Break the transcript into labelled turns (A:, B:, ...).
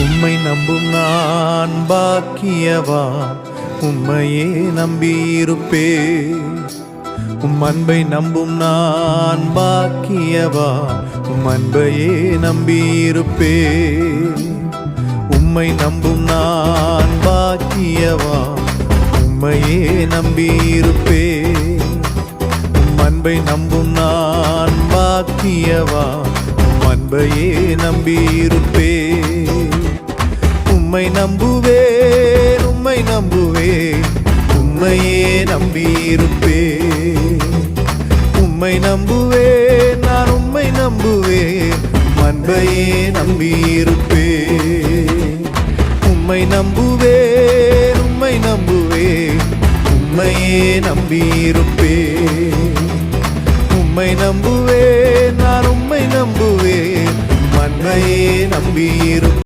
A: உம்மை நம்பும் நான் பாக்கியவான், உம்மையே நம்பியிருப்பேன். உம் அன்பை நம்பும் நான் பாக்கியவான், உம் அன்பையே நம்பியிருப்பேன். உம்மை நம்பும் நான் பாக்கியவான், உம்மையே நம்பியிருப்பேன். உம் அன்பை நம்பும் நான் பாக்கியவான், உம் அன்பையே நம்பியிருப்பேன். உம்மை நம்புவேன், உம்மை நம்புவேன், உம்மையே நம்பியிருப்பேன். உம்மை நம்புவேன், நான் உம்மை நம்புவேன், அன்பையே நம்பியிருப்பேன். உம்மை நம்புவேன், உம்மை நம்புவேன், உம்மையே நம்பியிருப்பேன். உம்மை நம்புவேன், நான் உம்மை நம்புவேன், அன்பையே நம்பியிருப்பேன்.